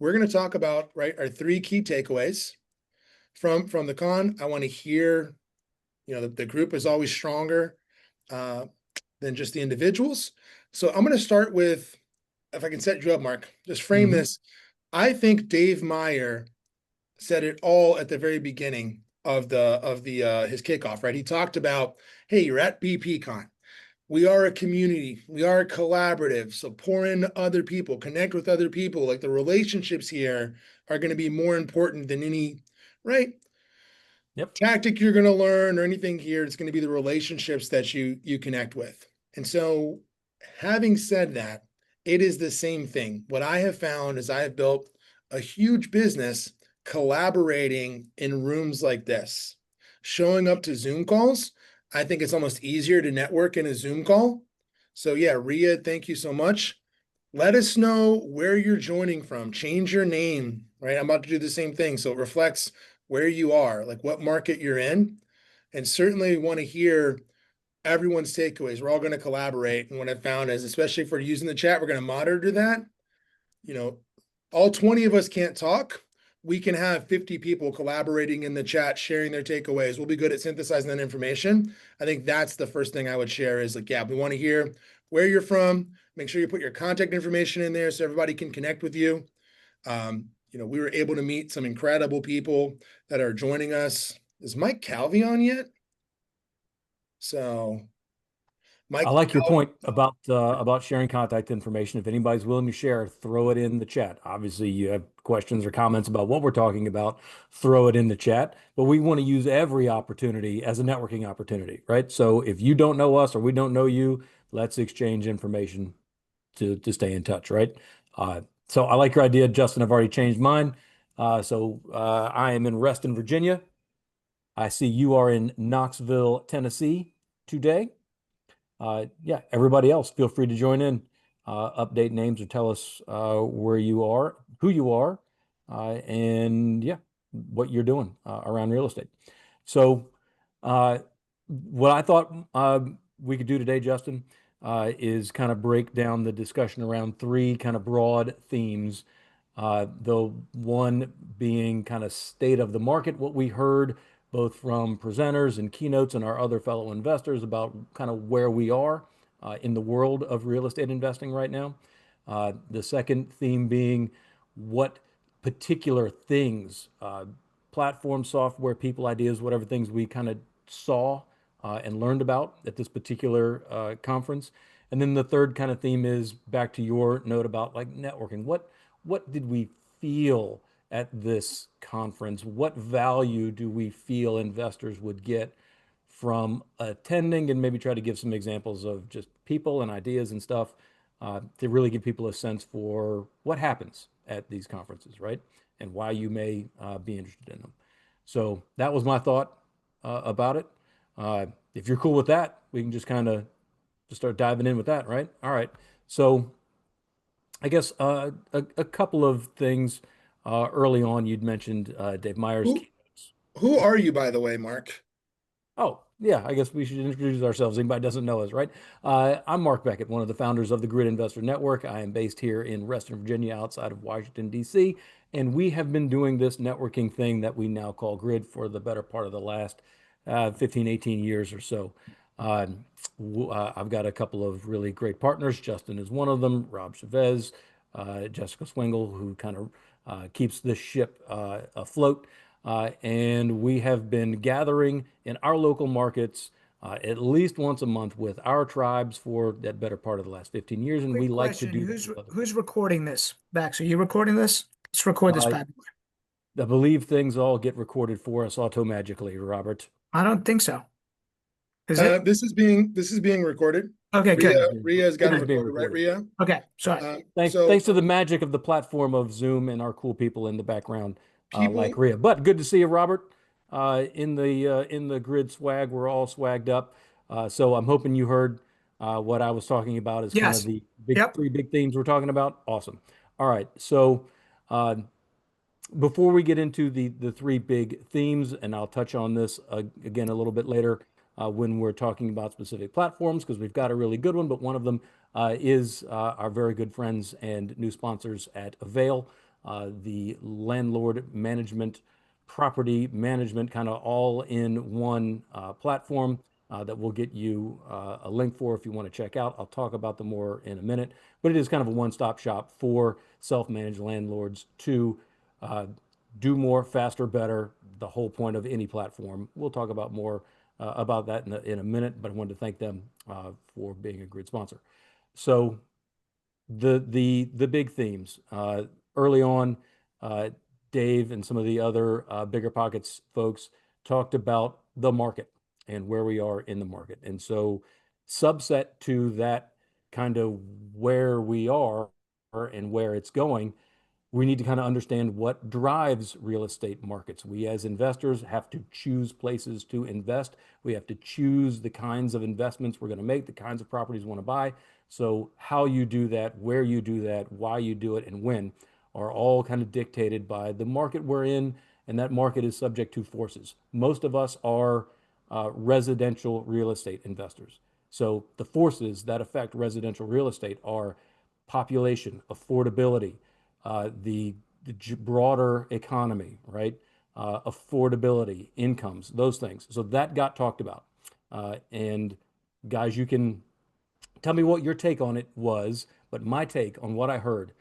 we're going to talk about, right, our three key takeaways from the con. I want to hear, the group is always stronger than just the individuals. So I'm going to start with, if I can set you up, Mark, just frame this. I think Dave Meyer said it all at the very beginning of the his kickoff, right? He talked about, hey, you're at BPCon. We are a community. We are a collaborative. So pour into other people, connect with other people. Like the relationships here are going to be more important than any, right? Yep. Tactic you're going to learn or anything here. It's going to be the relationships that you connect with. And so having said that, it is the same thing. What I have found is I have built a huge business collaborating in rooms like this, showing up to Zoom calls. I think it's almost easier to network in a Zoom call. So yeah, Ria, thank you so much. Let us know where you're joining from. Change your name, right? I'm about to do the same thing. So it reflects where you are, like what market you're in. And certainly want to hear everyone's takeaways. We're all going to collaborate. And what I found is, especially if we're using the chat, we're going to monitor that. All 20 of us can't talk. We can have 50 people collaborating in the chat, sharing their takeaways. We'll be good at synthesizing that information. I think that's the first thing I would share is like, yeah, we want to hear where you're from. Make sure you put your contact information in there so everybody can connect with you. We were able to meet some incredible people that are joining us. Is Mike Calvi on yet? So I like your point about sharing contact information. If anybody's willing to share, throw it in the chat. Obviously, you have questions or comments about what we're talking about, throw it in the chat. But we want to use every opportunity as a networking opportunity, right? So if you don't know us or we don't know you, let's exchange information to stay in touch, right? So I like your idea, Justin. I've already changed mine. I am in Reston, Virginia. I see you are in Knoxville, Tennessee today. Yeah, everybody else, feel free to join in, update names or tell us where you are, who you are, and yeah, what you're doing around real estate. So what I thought we could do today, Justin, is kind of break down the discussion around three kind of broad themes. The one being kind of state of the market, what we heard both from presenters and keynotes and our other fellow investors about kind of where we are in the world of real estate investing right now. The second theme being what particular things, platform, software, people, ideas, whatever things we kind of saw and learned about at this particular conference. And then the third kind of theme is back to your note about like networking. What did we feel at this conference? What value do we feel investors would get from attending, and maybe try to give some examples of just people and ideas and stuff to really give people a sense for what happens at these conferences, right? And why you may be interested in them. So that was my thought about it. If you're cool with that, we can just kind of just start diving in with that, right? All right. So I guess a couple of things early on. You'd mentioned Dave Meyer's keynotes. Who are you, by the way, Mark? Oh, yeah, I guess we should introduce ourselves. Anybody doesn't know us, right? I'm Mark Beckett, one of the founders of the Grid Investor Network. I am based here in Reston, Virginia, outside of Washington, D.C., and we have been doing this networking thing that we now call Grid for the better part of the last 15, 18 years or so. I've got a couple of really great partners. Justin is one of them, Rob Chavez, Jessica Swingle, who kind of keeps this ship afloat. And we have been gathering in our local markets at least once a month with our tribes for that better part of the last 15 years. And Quick we like to question. do that. Who's recording this? Bax, are you recording this? Let's record this bad boy. I believe things all get recorded for us auto-magically, Robert. I don't think so. Is it? This is being recorded. Okay, good. Ria's got It it is being recorded, right, recorded. Ria? Okay, sorry. Thanks to the magic of the platform of Zoom and our cool people in the background, like Ria. But good to see you, Robert. In the Grid swag, we're all swagged up. So I'm hoping you heard what I was talking about as kind of the three big themes we're talking about. Awesome. All right. So before we get into the three big themes, and I'll touch on this again a little bit later when we're talking about specific platforms, because we've got a really good one, but one of them is our very good friends and new sponsors at Avail. the landlord management, property management, kind of all in one platform that we'll get you a link for if you want to check out. I'll talk about them more in a minute, but it is kind of a one-stop shop for self-managed landlords to do more, faster, better, the whole point of any platform. We'll talk about more about that in a minute, but I wanted to thank them for being a great sponsor. So the big themes early on, Dave and some of the other BiggerPockets folks talked about the market and where we are in the market. And so subset to that kind of where we are and where it's going, we need to kind of understand what drives real estate markets. We as investors have to choose places to invest. We have to choose the kinds of investments we're going to make, the kinds of properties we want to buy. So how you do that, where you do that, why you do it, and when are all kind of dictated by the market we're in, and that market is subject to forces. Most of us are residential real estate investors. So the forces that affect residential real estate are population, affordability, the broader economy, right? Affordability, incomes, those things. So that got talked about. And guys, you can tell me what your take on it was, but my take on what I heard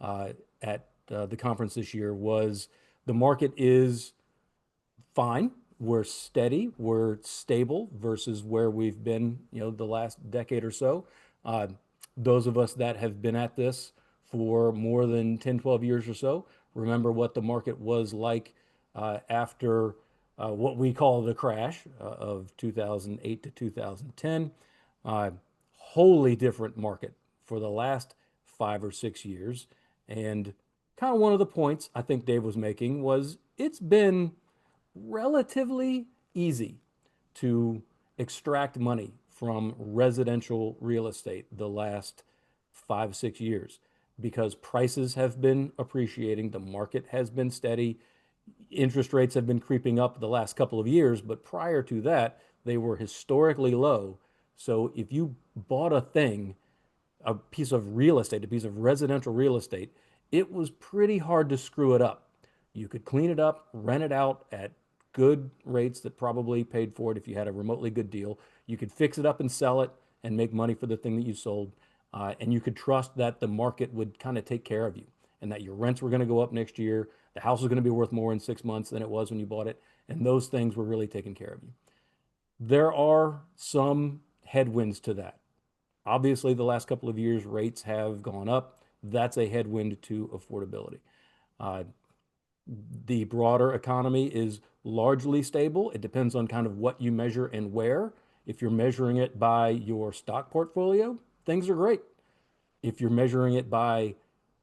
at the conference this year was the market is fine. We're steady, we're stable versus where we've been, the last decade or so. Those of us that have been at this for more than 10, 12 years or so remember what the market was like after what we call the crash of 2008 to 2010. Wholly different market for the last 5 or 6 years. And kind of one of the points I think Dave was making was it's been relatively easy to extract money from residential real estate the last 5, 6 years because prices have been appreciating, the market has been steady, interest rates have been creeping up the last couple of years, but prior to that, they were historically low. So if you bought a thing, a piece of real estate, a piece of residential real estate, it was pretty hard to screw it up. You could clean it up, rent it out at good rates that probably paid for it if you had a remotely good deal. You could fix it up and sell it and make money for the thing that you sold. And you could trust that the market would kind of take care of you and that your rents were going to go up next year. The house was going to be worth more in 6 months than it was when you bought it. And those things were really taking care of you. There are some headwinds to that. Obviously, the last couple of years, rates have gone up. That's a headwind to affordability. The broader economy is largely stable. It depends on kind of what you measure and where. If you're measuring it by your stock portfolio, things are great. If you're measuring it by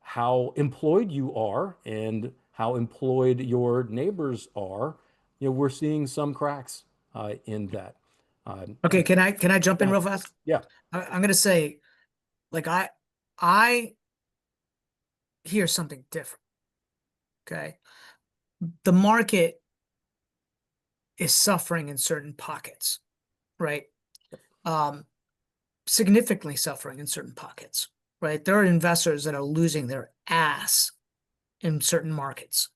how employed you are and how employed your neighbors are, we're seeing some cracks in that. Okay, can I jump in real fast? Yeah. I'm gonna say, like I hear something different. Okay. The market is suffering in certain pockets, right? Significantly suffering in certain pockets, right? There are investors that are losing their ass in certain markets.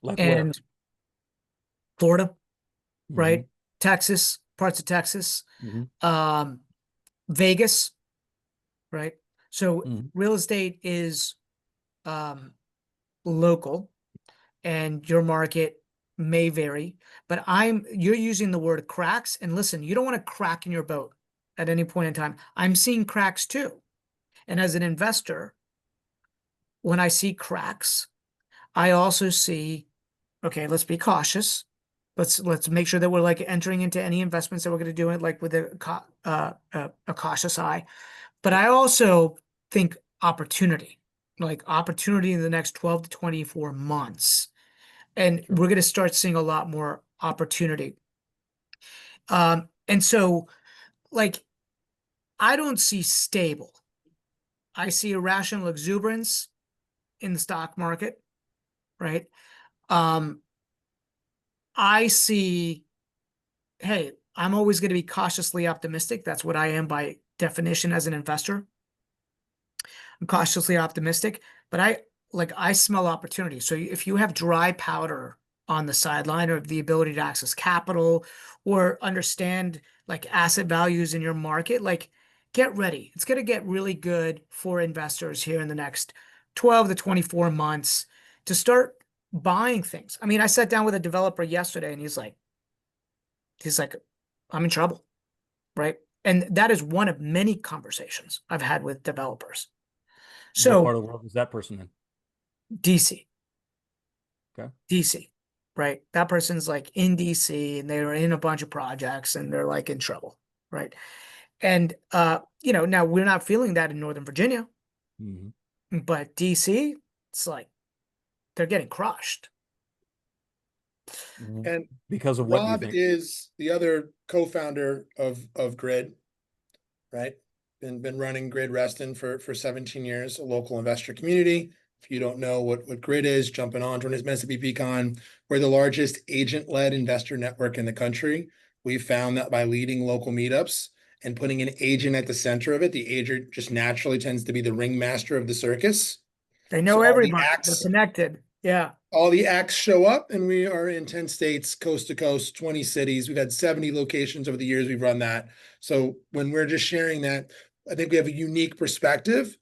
Like and where? Florida, right? Mhm. Texas, parts of Texas, Mhm. Vegas, right? So Mhm. real estate is local, and your market may vary, but you're using the word cracks, and listen, you don't want a crack in your boat at any point in time. I'm seeing cracks too. And as an investor, when I see cracks, I also see, okay, let's be cautious. Let's make sure that we're like entering into any investments that we're going to do it like with a cautious eye. But I also think opportunity, like opportunity in the next 12 to 24 months. And Sure. we're going to start seeing a lot more opportunity. And so, like, I don't see stable. I see irrational exuberance in the stock market, right? I see, hey, I'm always going to be cautiously optimistic. That's what I am by definition as an investor. I'm cautiously optimistic, but like I smell opportunity. So if you have dry powder on the sideline or the ability to access capital or understand like asset values in your market, like get ready. It's going to get really good for investors here in the next 12 to 24 months to start buying things. I mean, I sat down with a developer yesterday and he's like, I'm in trouble, right? And that is one of many conversations I've had with developers. What So part of the world is that person in? DC, Okay. DC, right? That person's like in DC and they're in a bunch of projects and they're like in trouble, right? And now we're not feeling that in Northern Virginia, Mhm. but DC, it's like they're getting crushed. And Because of what do you Rob think? is the other co-founder of Grid, right? Been running Grid Reston for 17 years, a local investor community. If you don't know what Grid is, jumping on, join us at BPCon. We're the largest agent-led investor network in the country. We found that by leading local meetups and putting an agent at the center of it, the agent just naturally tends to be the ringmaster of the circus. They So know all the everybody. They're acts connected. Yeah. all the acts show up, and we are in 10 states, coast to coast, 20 cities. We've had 70 locations over the years we've run that. So when we're just sharing that, I think we have a unique perspective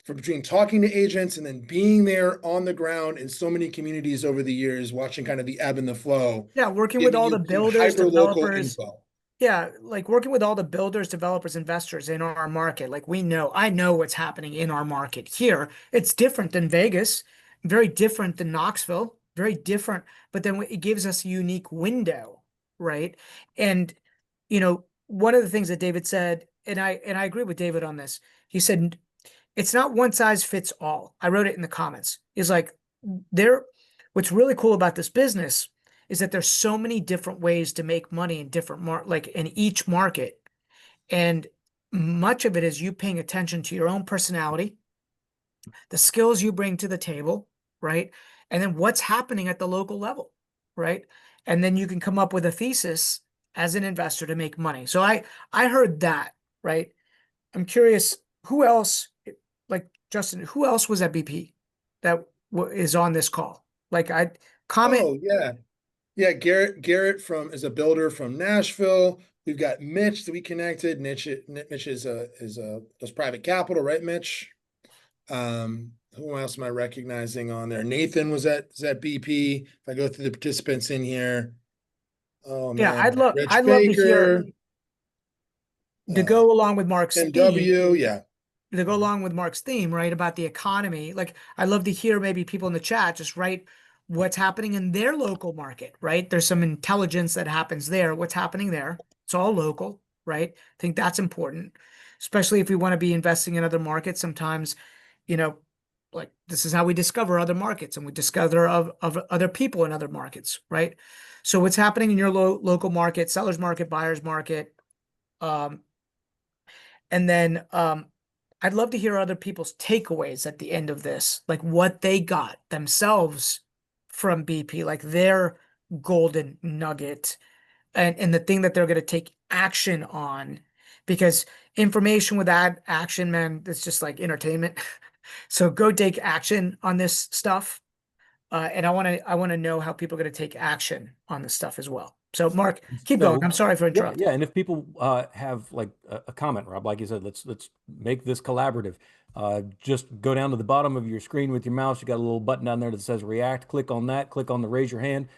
for between talking to agents and then being there on the ground in so many communities over the years, watching kind of the ebb and the flow, Yeah. Working with giving all you the builders, hyper local developers. info. Yeah, like working with all the builders, developers, investors in our market. Like I know what's happening in our market here. It's different than Vegas, very different than Knoxville, very different, but then it gives us a unique window, right? And one of the things that David said, and I agree with David on this. He said it's not one size fits all. I wrote it in the comments. Is like there what's really cool about this business is that there's so many different ways to make money in like in each market. And much of it is you paying attention to your own personality, the skills you bring to the table, right? And then what's happening at the local level, right? And then you can come up with a thesis as an investor to make money. So I heard that, right? I'm curious who else, like Justin, who else was at BP that is on this call? Like I comment. Oh, yeah. Yeah, Garrett is a builder from Nashville. We've got Mitch that we connected. Mitch does private capital, right, Mitch? Who else am I recognizing on there? Nathan is at BP. If I go through the participants in here, oh Yeah, man, Rich I'd love to hear Baker, to go along with Mark's theme, NW, yeah. to go along with Mark's theme, right, about the economy. Like I'd love to hear maybe people in the chat just write what's happening in their local market, right? There's some intelligence that happens there. What's happening there? It's all local, right? I think that's important, especially if we want to be investing in other markets. Sometimes, you know, like this is how we discover other markets and we discover of other people in other markets, right? So what's happening in your local market, seller's market, buyer's market, um, and then I'd love to hear other people's takeaways at the end of this, like what they got themselves from BP, like their golden nugget and the thing that they're going to take action on. Because information without action, man, it's just like entertainment. So go take action on this stuff. And I want to know how people are going to take action on this stuff as well. So Mark, keep going. So I'm sorry for yeah, interrupting. yeah. And if people have like a comment, Rob, like you said, let's make this collaborative. Just go down to the bottom of your screen with your mouse. You got a little button down there that says react. Click on that. Click on the raise your hand,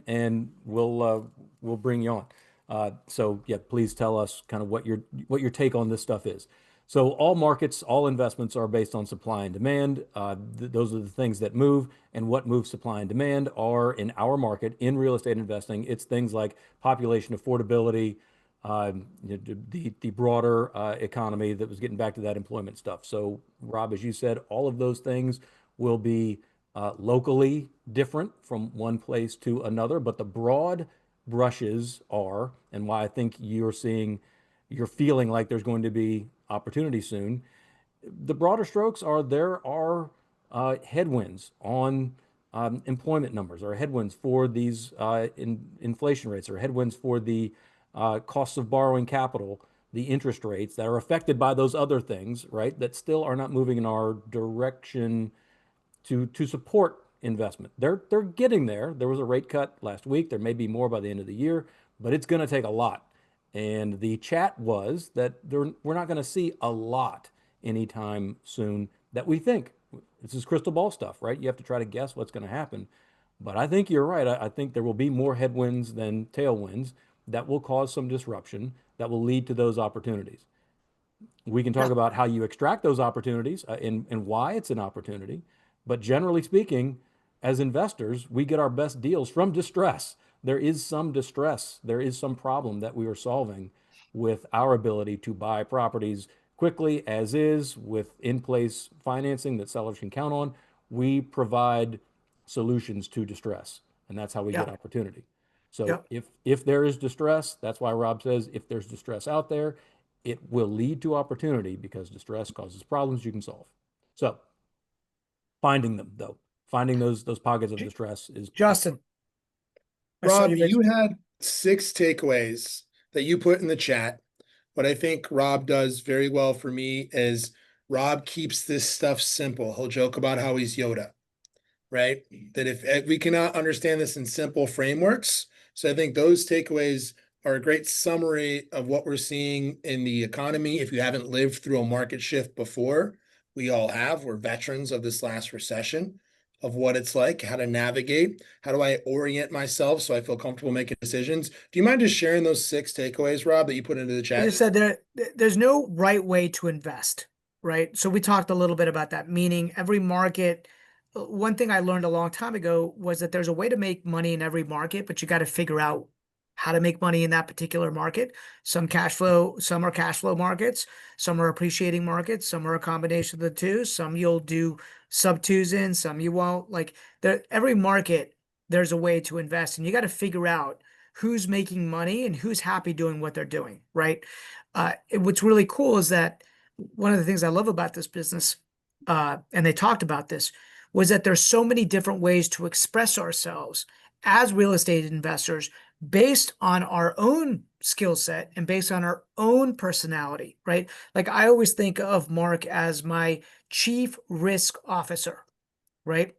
and we'll bring you on. So yeah, please tell us kind of what your take on this stuff is. So all markets, all investments are based on supply and demand. Those are the things that move, and what moves supply and demand are in our market in real estate investing. It's things like population affordability, the broader economy that was getting back to that employment stuff. So Rob, as you said, all of those things will be locally different from one place to another, but the broad brushes are, and why I think you're feeling like there's going to be opportunity soon. The broader strokes are there are headwinds on employment numbers, or headwinds for these inflation rates, or headwinds for the costs of borrowing capital, the interest rates that are affected by those other things, right? That still are not moving in our direction to support investment. They're getting there. There was a rate cut last week. There may be more by the end of the year, but it's going to take a lot. And the chat was that we're not going to see a lot anytime soon that we think. This is crystal ball stuff, right? You have to try to guess what's going to happen. But I think you're right. I think there will be more headwinds than tailwinds that will cause some disruption that will lead to those opportunities. We can talk Yeah. about how you extract those opportunities and why it's an opportunity. But generally speaking, as investors, we get our best deals from distress. There is some distress, there is some problem that we are solving with our ability to buy properties quickly as is with in-place financing that sellers can count on. We provide solutions to distress, and that's how we get Yeah. opportunity. So Yeah. if there is distress, that's why Rob says if there's distress out there, it will lead to opportunity because distress causes problems you can solve. So finding them though, finding those pockets of distress is Justin, I saw Rob, you you raise. had 6 takeaways that you put in the chat. What I think Rob does very well for me is Rob keeps this stuff simple. He'll joke about how he's Yoda, right? That if we cannot understand this in simple frameworks. So I think those takeaways are a great summary of what we're seeing in the economy. If you haven't lived through a market shift before, we all have. We're veterans of this last recession, of what it's like, how to navigate, how do I orient myself so I feel comfortable making decisions. Do you mind just sharing those 6 takeaways, Rob, that you put into the I chat? just said there's no right way to invest, right? So we talked a little bit about that, meaning every market. One thing I learned a long time ago was that there's a way to make money in every market, but you got to figure out how to make money in that particular market. Some are cash flow markets, some are appreciating markets, some are a combination of the two. Some you'll do sub twos in, some you won't. Like every market, there's a way to invest, and you got to figure out who's making money and who's happy doing what they're doing, right? What's really cool is that one of the things I love about this business, and they talked about this, was that there's so many different ways to express ourselves as real estate investors based on our own skill set and based on our own personality, right? Like I always think of Mark as my chief risk officer, right?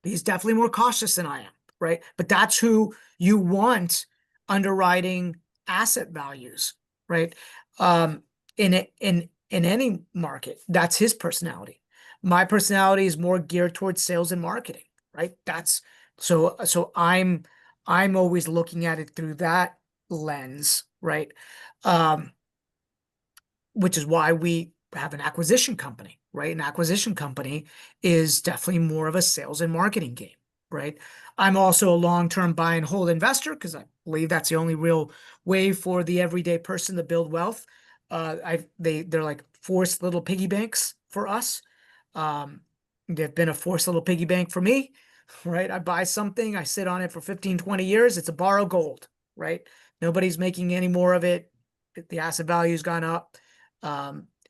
He's definitely more cautious than I am, right? But that's who you want underwriting asset values, right? In any market, that's his personality. My personality is more geared towards sales and marketing, right? That's so I'm always looking at it through that lens, right? Um, which is why we have an acquisition company, right? An acquisition company is definitely more of a sales and marketing game, right? I'm also a long-term buy and hold investor because I believe that's the only real way for the everyday person to build wealth. They're like forced little piggy banks for us. Um, they've been a forced little piggy bank for me, right? I buy something, I sit on it for 15, 20 years. It's a bar of gold, right? Nobody's making any more of it. The asset value's gone up.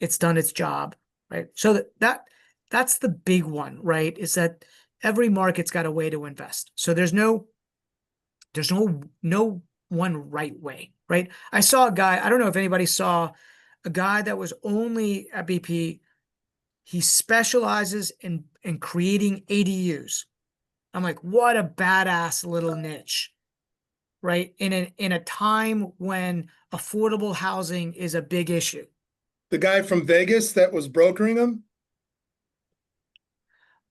It's done its job, right? So that's the big one, right? Is that every market's got a way to invest. So there's no one right way, right? I saw a guy, I don't know if anybody saw a guy that was only at BP. He specializes in creating ADUs. I'm like, what a badass little niche, right? In a time when affordable housing is a big issue. The guy from Vegas that was brokering them?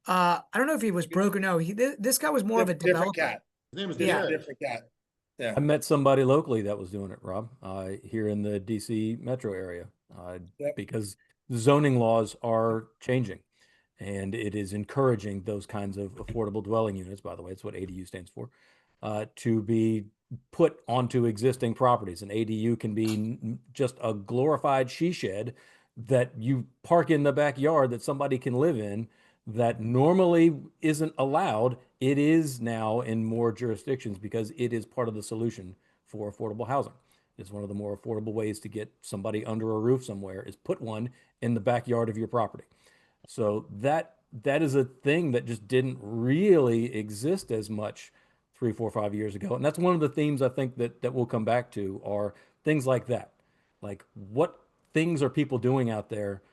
I don't know if he was broke or no. This guy was more of a Different developer. cat. His name is Yeah. Jared. Different cat. Yeah. I met somebody locally that was doing it, Rob, here in the DC metro area, Yep. because zoning laws are changing and it is encouraging those kinds of affordable dwelling units, by the way, it's what ADU stands for, to be put onto existing properties. An ADU can be just a glorified she shed that you park in the backyard that somebody can live in that normally isn't allowed. It is now in more jurisdictions because it is part of the solution for affordable housing. It's one of the more affordable ways to get somebody under a roof somewhere is put one in the backyard of your property. So that is a thing that just didn't really exist as much 3, 4, 5 years ago. And that's one of the themes I think that we'll come back to are things like that. Like what things are people doing out there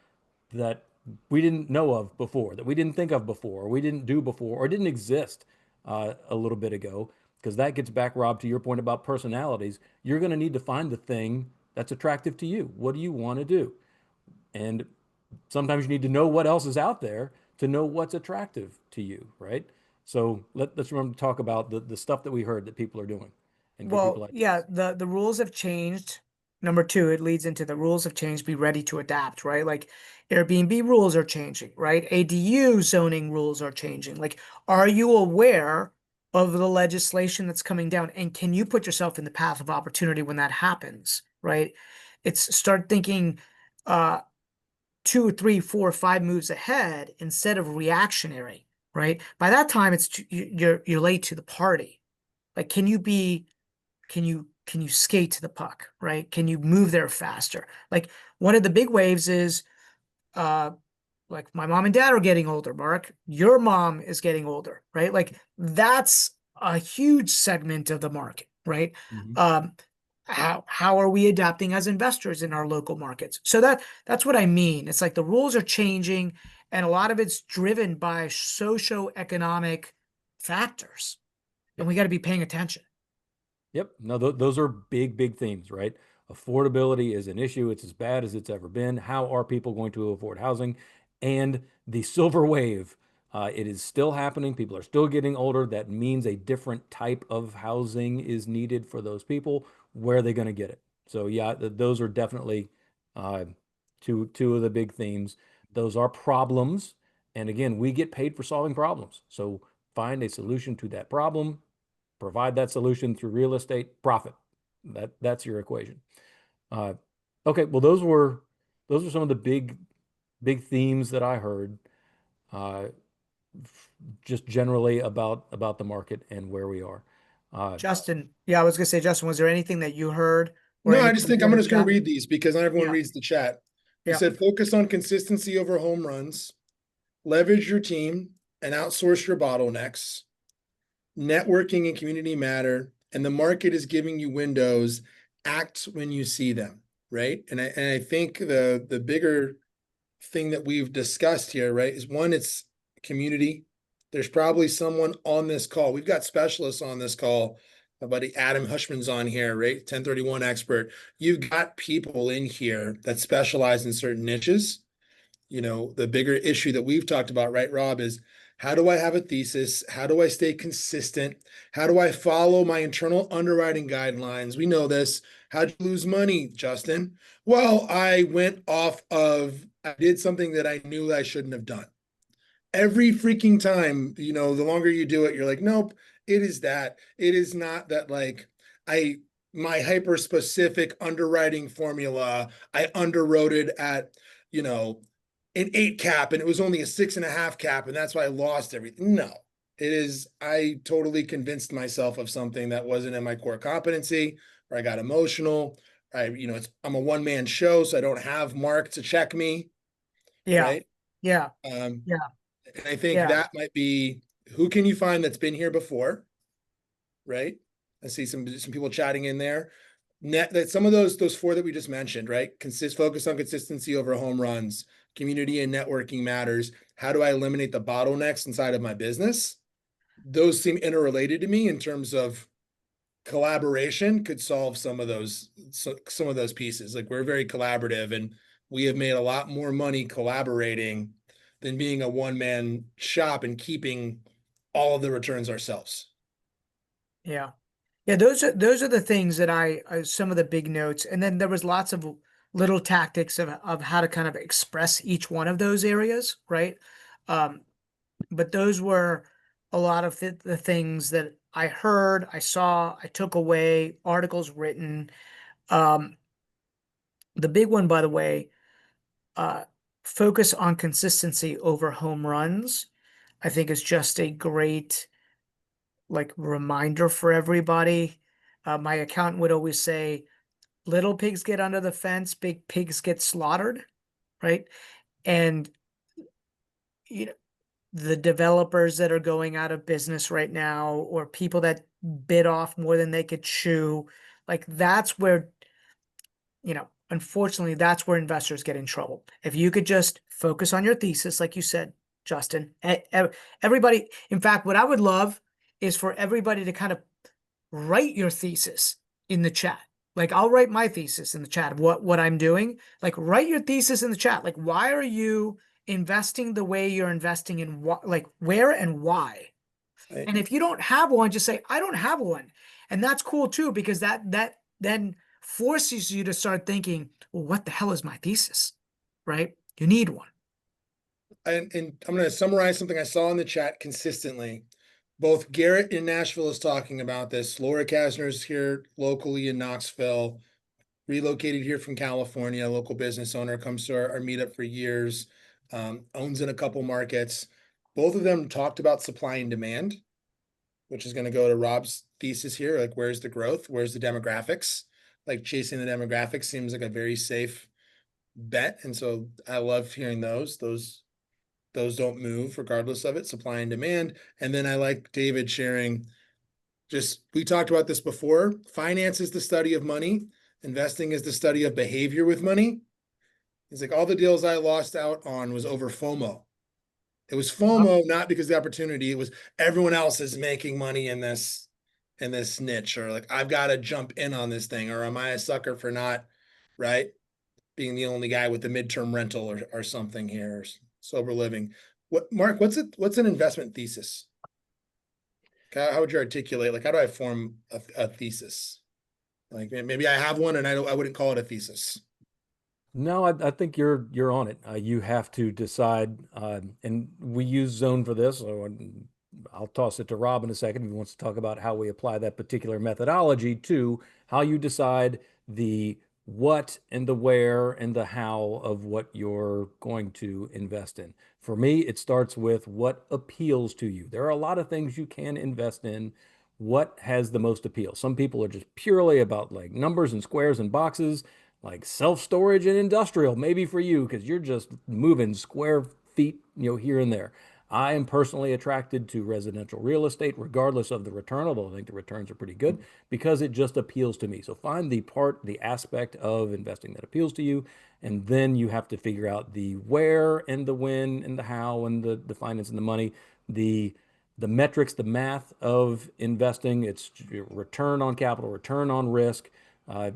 that we didn't know of before, that we didn't think of before, or we didn't do before, or didn't exist a little bit ago. Because that gets back, Rob, to your point about personalities. You're going to need to find the thing that's attractive to you. What do you want to do? And sometimes you need to know what else is out there to know what's attractive to you, right? So let's remember to talk about the stuff that we heard that people are doing and give people Well, yeah, ideas. the rules have changed. Number two, it leads into the rules have changed, be ready to adapt, right? Like Airbnb rules are changing, right? ADU zoning rules are changing. Like, are you aware of the legislation that's coming down? And can you put yourself in the path of opportunity when that happens, right? It's start thinking uh 2, 3, 4, 5 moves ahead instead of reactionary, right? By that time, you're late to the party. Like, can you skate to the puck, right? Can you move there faster? Like one of the big waves is uh like my mom and dad are getting older, Mark. Your mom is getting older, right? Like that's a huge segment of the market, right? Mhm. Um how are we adapting as investors in our local markets? So that's what I mean. It's like the rules are changing and a lot of it's driven by socio-economic factors and Yep. we got to be paying attention. Yep. No, those are big, big themes, right? Affordability is an issue. It's as bad as it's ever been. How are people going to afford housing? And the silver wave, it is still happening. People are still getting older. That means a different type of housing is needed for those people. Where are they going to get it? So yeah, those are definitely uh, two of the big themes. Those are problems. And again, we get paid for solving problems. So find a solution to that problem, provide that solution through real estate, profit. That's your equation. Uh, okay, well those are some of the big themes that I heard, uh, just generally about the market and where we are. Uh, Justin, yeah, I was gonna say, Justin, was there anything that you heard or No, any I just think I'm components just of going to that? read these because not everyone Yeah, reads the chat. You yeah, said focus on consistency over home runs, leverage your team, and outsource your bottlenecks. Networking and community matter, and the market is giving you windows. Act when you see them, right? And I think the bigger thing that we've discussed here, right, is one, it's community. There's probably someone on this call. We've got specialists on this call. My buddy Adam Hushman's on here, right? 1031 expert. You've got people in here that specialize in certain niches. The bigger issue that we've talked about, right, Rob, is how do I have a thesis? How do I stay consistent? How do I follow my internal underwriting guidelines? We know this. How'd you lose money, Justin? Well, I did something that I knew I shouldn't have done. Every freaking time, the longer you do it, you're like, nope, it is that. It is not that, like, I, my hyper specific underwriting formula, I underwrote it at, you know, an 8 cap and it was only a 6.5 cap. And that's why I lost everything. No, I totally convinced myself of something that wasn't in my core competency, or I got emotional. I'm a one-man show, so I don't have Mark to check me, yeah, right? yeah, Um, yeah, and I think yeah, that might be, who can you find that's been here before, right? I see some people chatting in there. That some of those four that we just mentioned, right? Focus on consistency over home runs. Community and networking matters. How do I eliminate the bottlenecks inside of my business? Those seem interrelated to me in terms of collaboration could solve some of those pieces. Like, we're very collaborative and we have made a lot more money collaborating than being a one-man shop and keeping all of the returns ourselves. yeah. Yeah, those are the things that some of the big notes, and then there was lots of little tactics of how to kind of express each one of those areas, right? Um, but those were a lot of the things that I heard, I saw, I took away, articles written. Um, the big one, by the way, uh, focus on consistency over home runs, I think is just a great like reminder for everybody. My accountant would always say, little pigs get under the fence, big pigs get slaughtered, right? And you know, the developers that are going out of business right now, or people that bit off more than they could chew, like that's where, unfortunately, that's where investors get in trouble. If you could just focus on your thesis, like you said, Justin, everybody, in fact, what I would love is for everybody to kind of write your thesis in the chat. Like I'll write my thesis in the chat of what I'm doing. Like write your thesis in the chat. Like why are you investing the way you're investing in what, like where and why? Right. And if you don't have one, just say, I don't have one. And that's cool too, because that then forces you to start thinking, well, what the hell is my thesis? Right? You need one. And I'm going to summarize something I saw in the chat consistently. Both Garrett in Nashville is talking about this. Laura Kasner's here locally in Knoxville, relocated here from California, a local business owner, comes to our meetup for years, owns in a couple markets. Both of them talked about supply and demand, which is going to go to Rob's thesis here. Like, where's the growth? Where's the demographics? Like, chasing the demographics seems like a very safe bet. And so I love hearing those don't move regardless of it, supply and demand. And then I like David sharing, just, we talked about this before. Finance is the study of money. Investing is the study of behavior with money. It's like all the deals I lost out on was over FOMO. It was FOMO, not because of the opportunity. It was everyone else is making money in this niche, or like I've got to jump in on this thing, or am I a sucker for not, right? Being the only guy with the midterm rental or something here, or sober living. What, Mark, what's an investment thesis? How would you articulate, like, how do I form a thesis? Like maybe I have one and I wouldn't call it a thesis. No, I think you're on it. You have to decide, and we use zone for this. So I'll toss it to Rob in a second if he wants to talk about how we apply that particular methodology to how you decide the what and the where and the how of what you're going to invest in. For me, it starts with what appeals to you. There are a lot of things you can invest in. What has the most appeal? Some people are just purely about like numbers and squares and boxes, like self-storage and industrial, maybe for you, because you're just moving square feet, here and there. I am personally attracted to residential real estate, regardless of the return, although I think the returns are pretty good, because it just appeals to me. So find the aspect of investing that appeals to you, and then you have to figure out the where and the when and the how and the finance and the money, the metrics, the math of investing. It's return on capital, return on risk.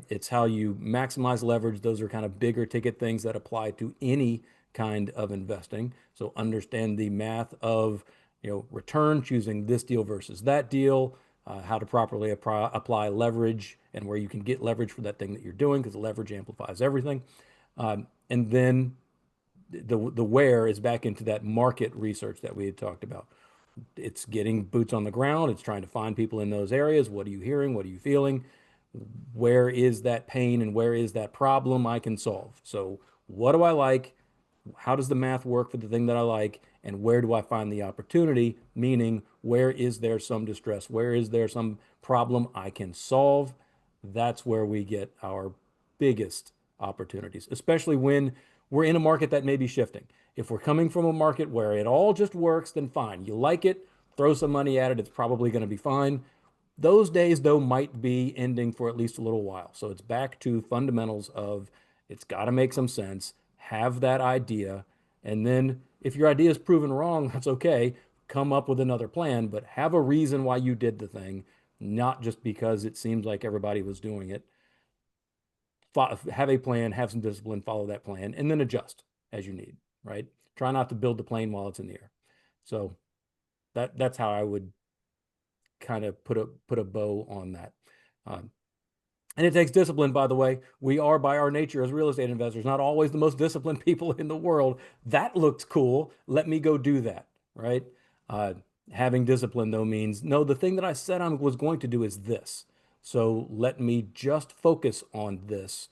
It's how you maximize leverage. Those are kind of bigger ticket things that apply to any kind of investing. So understand the math of, return, choosing this deal versus that deal, how to properly apply leverage and where you can get leverage for that thing that you're doing, because leverage amplifies everything. And then the where is back into that market research that we had talked about. It's getting boots on the ground. It's trying to find people in those areas. What are you hearing? What are you feeling? Where is that pain and where is that problem I can solve? So what do I like? How does the math work for the thing that I like? And where do I find the opportunity? Meaning, where is there some distress? Where is there some problem I can solve? That's where we get our biggest opportunities, especially when we're in a market that may be shifting. If we're coming from a market where it all just works, then fine. You like it, throw some money at it, it's probably going to be fine. Those days, though, might be ending for at least a little while. So it's back to fundamentals of it's got to make some sense, have that idea, and then if your idea is proven wrong, that's okay. Come up with another plan, but have a reason why you did the thing, not just because it seems like everybody was doing it. Have a plan, have some discipline, follow that plan, and then adjust as you need, right? Try not to build the plane while it's in the air. So that's how I would kind of put a bow on that. And it takes discipline, by the way. We are, by our nature as real estate investors, not always the most disciplined people in the world. That looks cool. Let me go do that, right? Having discipline, though, means, no, the thing that I said I was going to do is this. So let me just focus on this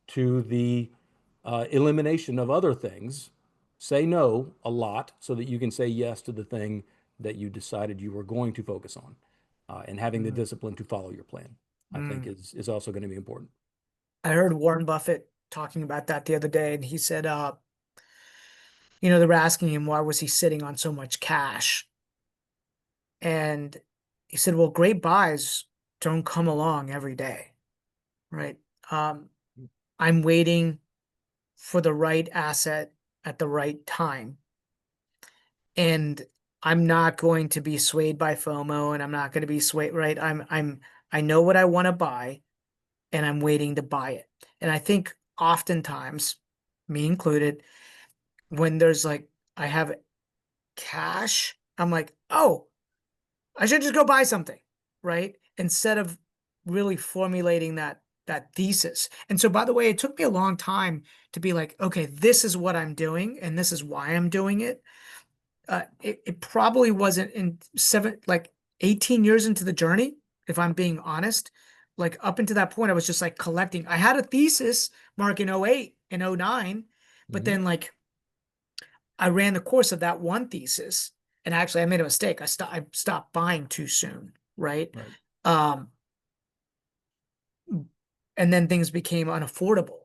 to the elimination of other things. Say no a lot so that you can say yes to the thing that you decided you were going to focus on. And having the discipline to follow your plan, I think is also going to be important. I heard Warren Buffett talking about that the other day, and he said, they were asking him why was he sitting on so much cash, and he said, well, great buys don't come along every day, right? I'm waiting for the right asset at the right time. And I'm not going to be swayed by FOMO, and I'm not going to be swayed, right? I know what I want to buy, and I'm waiting to buy it. And I think oftentimes, me included, when there's like, I have cash, I'm like, oh, I should just go buy something, right? Instead of really formulating that thesis. And so, by the way, it took me a long time to be like, okay, this is what I'm doing, and this is why I'm doing it. It probably wasn't in 18 years into the journey, if I'm being honest. Like up until that point, I was just like collecting. I had a thesis, Mark, in '08 and '09, but then like I ran the course of that one thesis, and actually I made a mistake. I stopped buying too soon, right? Right. Um, and then things became unaffordable.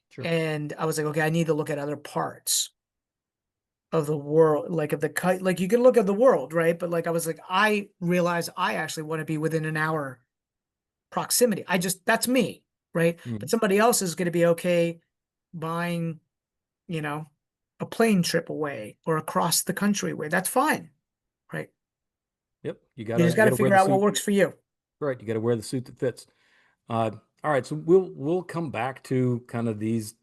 Sure. And I was like, okay, I need to look at other parts of the world, like of the like you can look at the world, right? But like I was like, I realized I actually want to be within an hour proximity. That's me, right? But somebody else is going to be okay buying, you know, a plane trip away or across the country away. That's fine, right? Yep. You You just got to gotta wear figure the out what suit. works for you. Right. You gotta wear the suit that fits. All right, so we'll come back to kind of these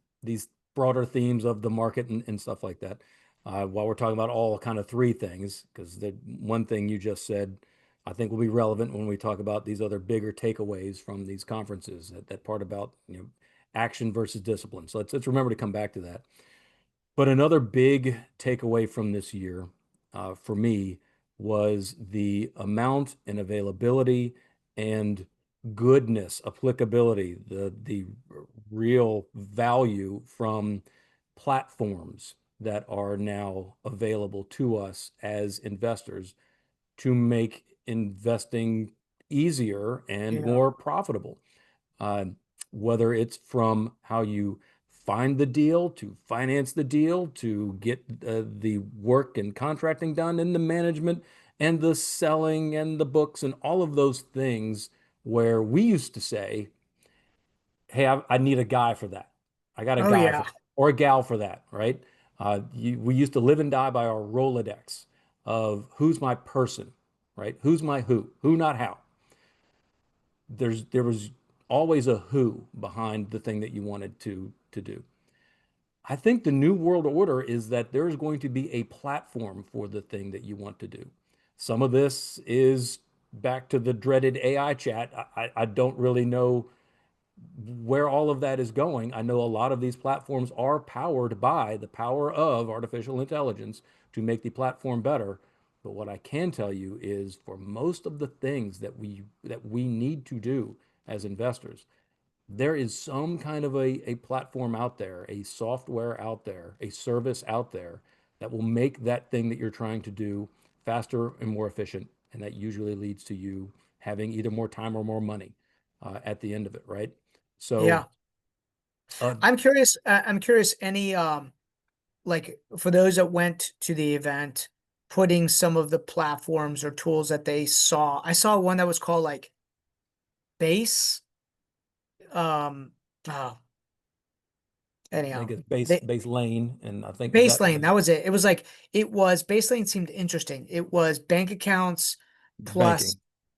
broader themes of the market and stuff like that while we're talking about all kind of three things, because the one thing you just said I think will be relevant when we talk about these other bigger takeaways from these conferences. That part about action versus discipline. So let's remember to come back to that. But another big takeaway from this year for me was the amount and availability and goodness, applicability, the real value from platforms that are now available to us as investors to make investing easier and Yeah. more profitable. Uh, whether it's from how you find the deal to finance the deal to get the work and contracting done and the management and the selling and the books and all of those things where we used to say, hey, I need a guy for that. I got a Oh guy for yeah. that or a gal for that, right? We used to live and die by our Rolodex of who's my person, right? Who's my who, not how. There was always a who behind the thing that you wanted to do. I think the new world order is that there is going to be a platform for the thing that you want to do. Some of this is back to the dreaded AI chat. I don't really know where all of that is going. I know a lot of these platforms are powered by the power of artificial intelligence to make the platform better. But what I can tell you is for most of the things that we need to do as investors, there is some kind of a platform out there, a software out there, a service out there that will make that thing that you're trying to do faster and more efficient. And that usually leads to you having either more time or more money at the end of it, right? So, Yeah. uh, I'm curious any like for those that went to the event, putting some of the platforms or tools that they saw. I saw one that was called like Base. Um, oh, I think anyhow, it's they base lane, and I think is Base that Lane, that was it. It was like Base Lane seemed interesting. It was bank accounts plus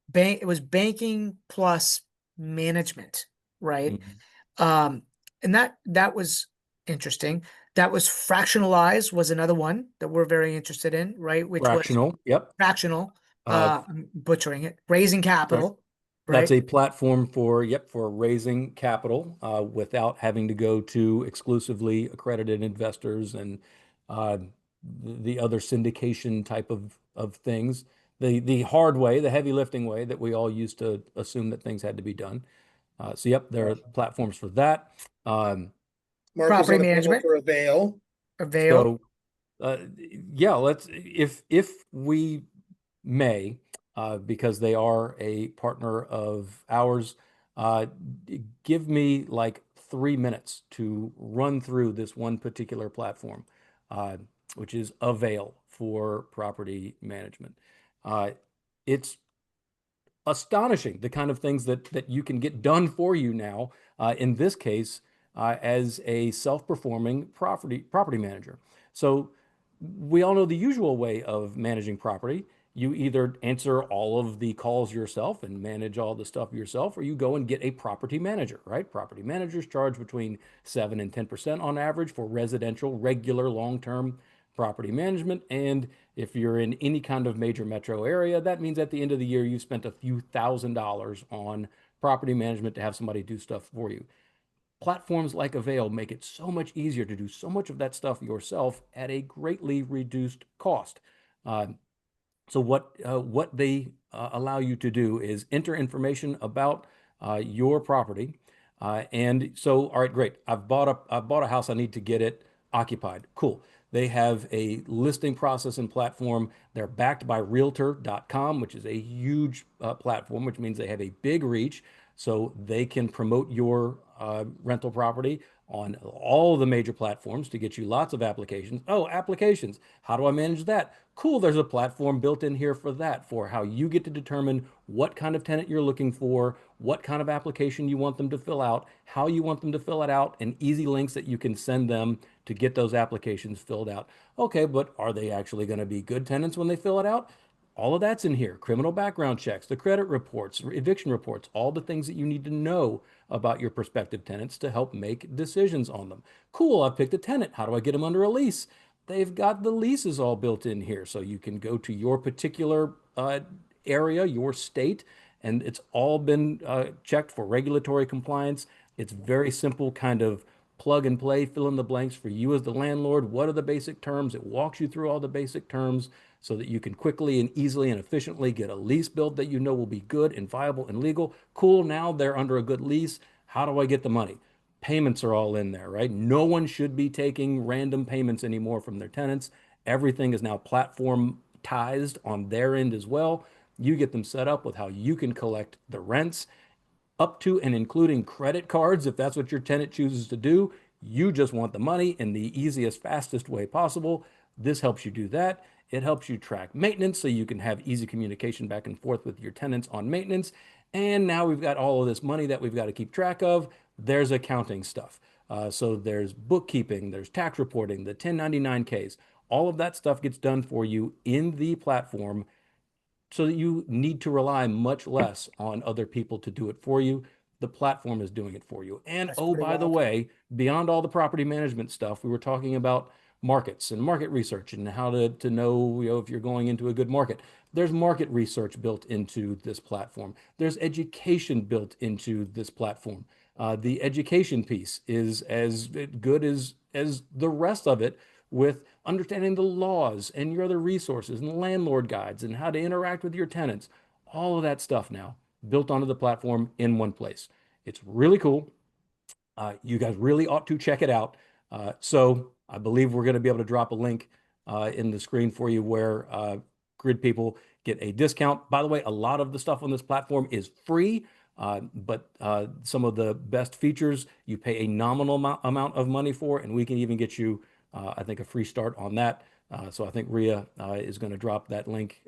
banking. it was banking plus management, right? Mhm. Um, and that was interesting. That was Fractionalized was another one that we're very interested in, right? Which was Fractional. Yep. fractional, Uh, I'm butchering it, raising Sorry. capital, That's right? a platform for raising capital without having to go to exclusively accredited investors and uh, the other syndication type of things. The hard way, the heavy lifting way that we all used to assume that things had to be done. So yep, there are platforms for that. Um, Mark was Property on a panel management, for Avail. Avail. so uh, yeah, let's if we may, because they are a partner of ours, uh, give me like 3 minutes to run through this one particular platform, uh, which is Avail for property management. Uh, it's astonishing, the kind of things that you can get done for you now, in this case, as a self-performing property manager. So we all know the usual way of managing property. You either answer all of the calls yourself and manage all the stuff yourself, or you go and get a property manager, right? Property managers charge between 7 and 10% on average for residential, regular, long-term property management. And if you're in any kind of major metro area, that means at the end of the year, you've spent a few $1,000s on property management to have somebody do stuff for you. Platforms like Avail make it so much easier to do so much of that stuff yourself at a greatly reduced cost. Uh, so what they allow you to do is enter information about your property. And so, all right, great. I've bought a house. I need to get it occupied. Cool. They have a listing process and platform. They're backed by Realtor.com, which is a huge platform, which means they have a big reach. So they can promote your rental property on all the major platforms to get you lots of applications. Oh, applications. How do I manage that? Cool, there's a platform built in here for that, for how you get to determine what kind of tenant you're looking for, what kind of application you want them to fill out, how you want them to fill it out, and easy links that you can send them to get those applications filled out. Okay, but are they actually going to be good tenants when they fill it out? All of that's in here. Criminal background checks, the credit reports, eviction reports, all the things that you need to know about your prospective tenants to help make decisions on them. Cool, I've picked a tenant. How do I get them under a lease? They've got the leases all built in here. So you can go to your particular area, your state, and it's all been checked for regulatory compliance. It's very simple, kind of plug and play, fill in the blanks for you as the landlord. What are the basic terms? It walks you through all the basic terms so that you can quickly and easily and efficiently get a lease built that you know will be good and viable and legal. Cool, now they're under a good lease. How do I get the money? Payments are all in there, right? No one should be taking random payments anymore from their tenants. Everything is now platformized on their end as well. You get them set up with how you can collect the rents up to and including credit cards if that's what your tenant chooses to do. You just want the money in the easiest, fastest way possible. This helps you do that. It helps you track maintenance so you can have easy communication back and forth with your tenants on maintenance. And now we've got all of this money that we've got to keep track of. There's accounting stuff. So there's bookkeeping, there's tax reporting, the 1099Ks. All of that stuff gets done for you in the platform so that you need to rely much less on other people to do it for you. The platform is doing it for you. And That's oh, pretty by the wild. way, beyond all the property management stuff, we were talking about markets and market research and how to know, if you're going into a good market. There's market research built into this platform. There's education built into this platform. The education piece is as good as the rest of it, with understanding the laws and your other resources and landlord guides and how to interact with your tenants. All of that stuff now built onto the platform in one place. It's really cool. You guys really ought to check it out. So I believe we're going to be able to drop a link in the screen for you where grid people get a discount. By the way, a lot of the stuff on this platform is free, but some of the best features you pay a nominal amount of money for, and we can even get you, I think, a free start on that. So I think Ria is going to drop that link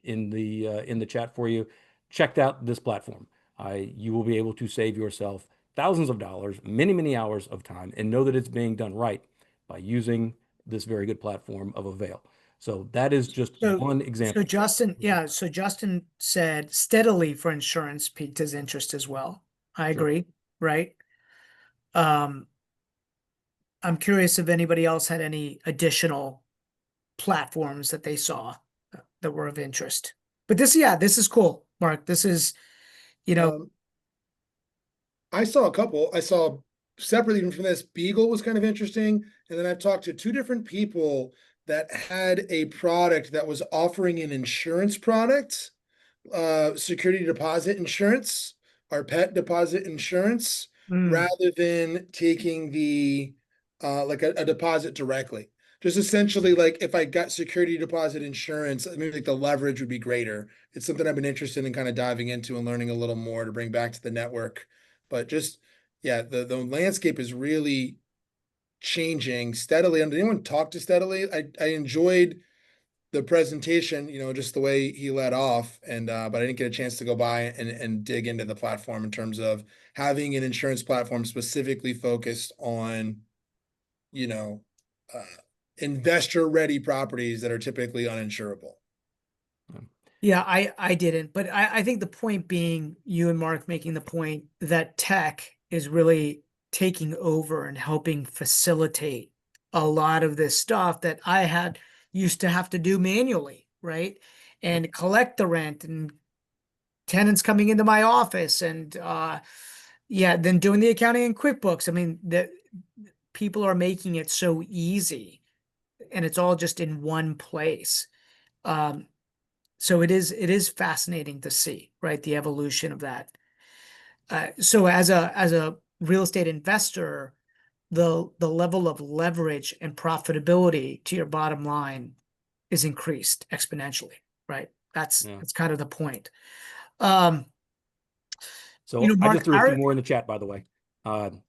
in the chat for you. Check out this platform. You will be able to save yourself thousands of dollars, many, many hours of time, and know that it's being done right by using this very good platform of Avail. So that is just So, one so example. Justin, yeah, so Justin said steadily for insurance piqued his interest as well. I Sure. agree, right? Um, I'm curious if anybody else had any additional platforms that they saw that were of interest. But this, yeah, this is cool, Mark. This is, you know, I saw a couple. I saw separately from this, Beagle was kind of interesting. And then I've talked to two different people that had a product that was offering an insurance product, security deposit insurance or pet deposit insurance, mm, rather than taking the like a deposit directly. Just essentially like if I got security deposit insurance, maybe like the leverage would be greater. It's something I've been interested in kind of diving into and learning a little more to bring back to the network. But just yeah, the landscape is really changing steadily. And did anyone talk to steadily? I enjoyed the presentation, just the way he led off, and but I didn't get a chance to go by and dig into the platform in terms of having an insurance platform specifically focused on, you know, uh, investor ready properties that are typically uninsurable. Yeah, I didn't, but I think the point being, you and Mark making the point that tech is really taking over and helping facilitate a lot of this stuff that I had used to have to do manually, right? And collect the rent and tenants coming into my office and yeah, then doing the accounting in QuickBooks. I mean, that people are making it so easy and it's all just in one place. So it is fascinating to see, right, the evolution of that. So as a real estate investor, the level of leverage and profitability to your bottom line is increased exponentially, right? That's kind of the point. So I Mark, just threw a few more in the chat, by the way.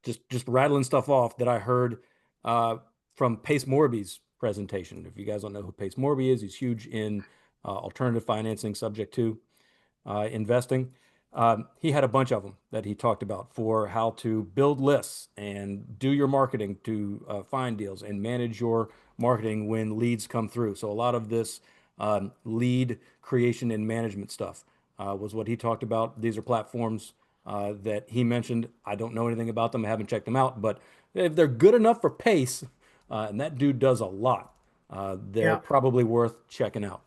Just rattling stuff off that I heard from Pace Morby's presentation. If you guys don't know who Pace Morby is, he's huge in alternative financing, subject to investing. He had a bunch of them that he talked about for how to build lists and do your marketing to find deals and manage your marketing when leads come through. So a lot of this lead creation and management stuff was what he talked about. These are platforms that he mentioned. I don't know anything about them. I haven't checked them out, but if they're good enough for Pace, and that dude does a lot, they're yeah, probably worth checking out.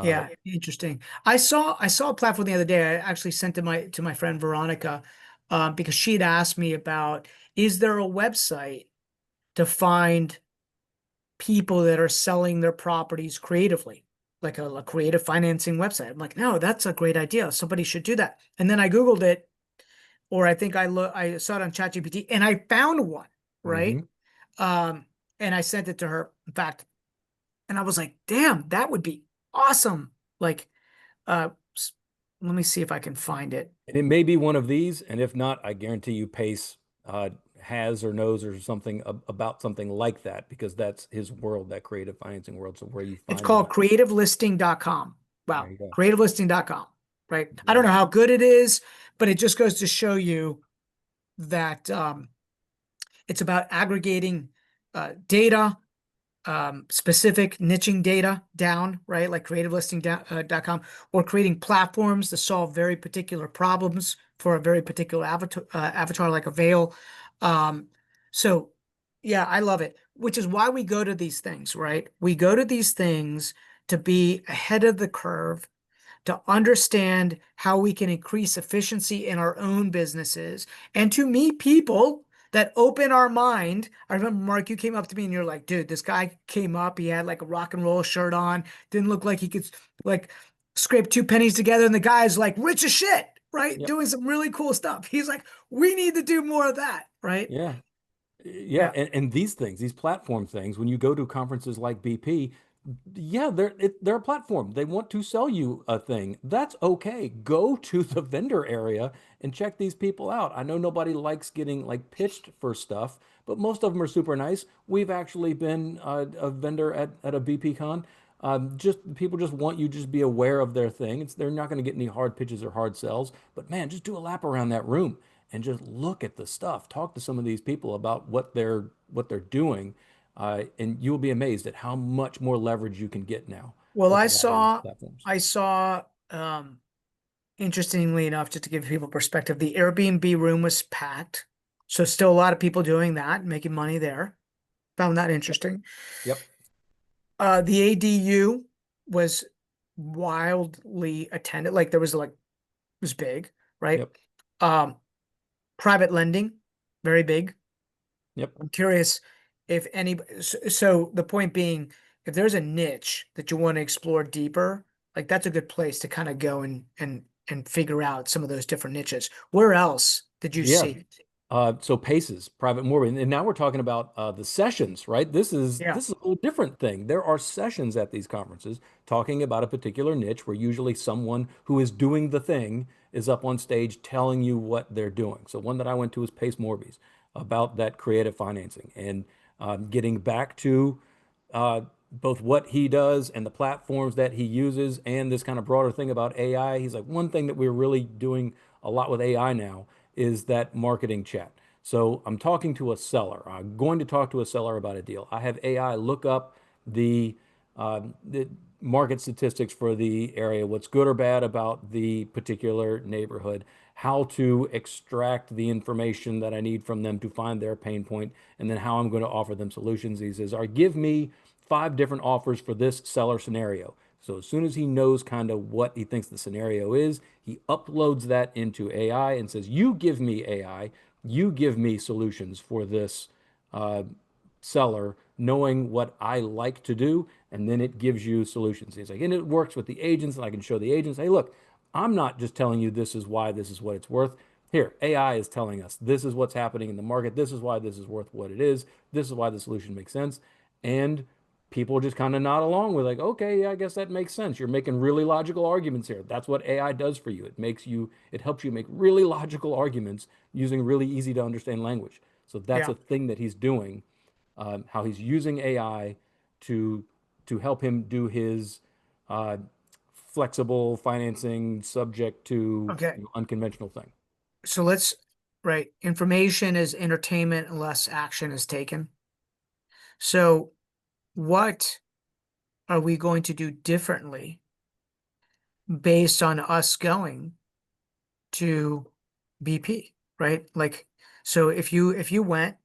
yeah, interesting. I saw a platform the other day. I actually sent to my friend Veronica, because she'd asked me about, is there a website to find people that are selling their properties creatively, like a creative financing website. I'm like, no, that's a great idea. Somebody should do that. And then I Googled it, or I think I saw it on ChatGPT and I found one, right? And I sent it to her, in fact, and I was like, damn, that would be awesome. Like, uh, let me see if I can find it. And it may be one of these, and if not, I guarantee you Pace has or knows or something about something like that, because that's his world, that creative financing world. So where you It's find called that, creativelisting.com. there Wow. you go. Creativelisting.com. Right. I don't Yeah. know how good it is, but it just goes to show you that it's about aggregating data, specific niching data down, right? Like creativelisting.com, or creating platforms to solve very particular problems for a very particular avatar like a veil. So yeah, I love it, which is why we go to these things, right? We go to these things to be ahead of the curve, to understand how we can increase efficiency in our own businesses, and to meet people that open our mind. I remember, Mark, you came up to me and you're like, dude, this guy came up, he had like a rock and roll shirt on, didn't look like he could like scrape two pennies together, and the guy's like rich as shit, right? Yep. Doing some really cool stuff. He's like, we need to do more of that, right? Yeah. Yeah. Yeah. And these things, these platform things, when you go to conferences like BP, yeah, they're a platform. They want to sell you a thing. That's okay. Go to the vendor area and check these people out. I know nobody likes getting like pitched for stuff, but most of them are super nice. We've actually been a vendor at a BPCon. Just people just want you to just be aware of their thing. They're not going to get any hard pitches or hard sells, but man, just do a lap around that room and just look at the stuff. Talk to some of these people about what they're doing, and you'll be amazed at how much more leverage you can get now Well, with I a lot of these saw, platforms. I saw, interestingly enough, just to give people perspective, the Airbnb room was packed. So still a lot of people doing that, making money there. Found that interesting. Yep. The ADU was wildly attended. Like there was like, it was big, right? Yep. Um, Private lending, very big. Yep. I'm curious if any, so the point being, if there's a niche that you want to explore deeper, like that's a good place to kind of go and figure out some of those different niches. Where else did you Yeah. see? So paces, private mortgage, and now we're talking about the sessions, right? This is Yeah. this is a whole different thing. There are sessions at these conferences talking about a particular niche where usually someone who is doing the thing is up on stage telling you what they're doing. So one that I went to was Pace Morby's about that creative financing and getting back to both what he does and the platforms that he uses and this kind of broader thing about AI. He's like, one thing that we're really doing a lot with AI now is that marketing chat. So I'm talking to a seller. I'm going to talk to a seller about a deal. I have AI look up the market statistics for the area, what's good or bad about the particular neighborhood, how to extract the information that I need from them to find their pain point, and then how I'm going to offer them solutions. He says, or give me 5 different offers for this seller scenario. So as soon as he knows kind of what he thinks the scenario is, he uploads that into AI and says, you give me AI, you give me solutions for this uh, seller, knowing what I like to do, and then it gives you solutions. He's like, and it works with the agents, and I can show the agents, hey, look, I'm not just telling you this is why this is what it's worth. Here, AI is telling us this is what's happening in the market. This is why this is worth what it is. This is why the solution makes sense. And people just kind of nod along with like, okay, yeah, I guess that makes sense. You're making really logical arguments here. That's what AI does for you. It helps you make really logical arguments using really easy to understand language. So that's Yeah. a thing that he's doing, how he's using AI to help him do his uh, flexible financing subject to Okay. unconventional thing. So right. Information is entertainment unless action is taken. So what are we going to do differently based on us going to BP, right? Like, so if you went,